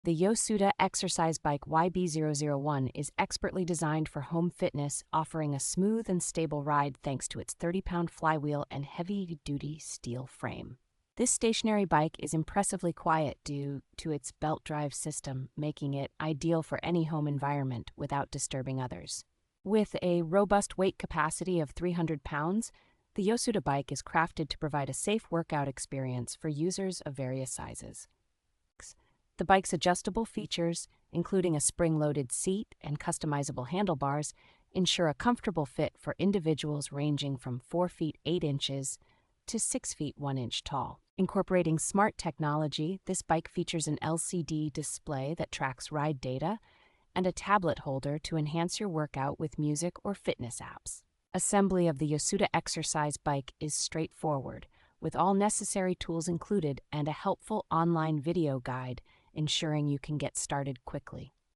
The YOSUDA Exercise Bike YB001 is expertly designed for home fitness, offering a smooth and stable ride thanks to its 30-pound flywheel and heavy-duty steel frame. This stationary bike is impressively quiet due to its belt drive system, making it ideal for any home environment without disturbing others. With a robust weight capacity of 300 pounds, the YOSUDA bike is crafted to provide a safe workout experience for users of various sizes. The bike's adjustable features, including a spring-loaded seat and customizable handlebars, ensure a comfortable fit for individuals ranging from 4 feet 8 inches to 6 feet 1 inch tall. Incorporating smart technology, this bike features an LCD display that tracks ride data and a tablet holder to enhance your workout with music or fitness apps. Assembly of the YOSUDA Exercise Bike is straightforward, with all necessary tools included and a helpful online video guide ensuring you can get started quickly.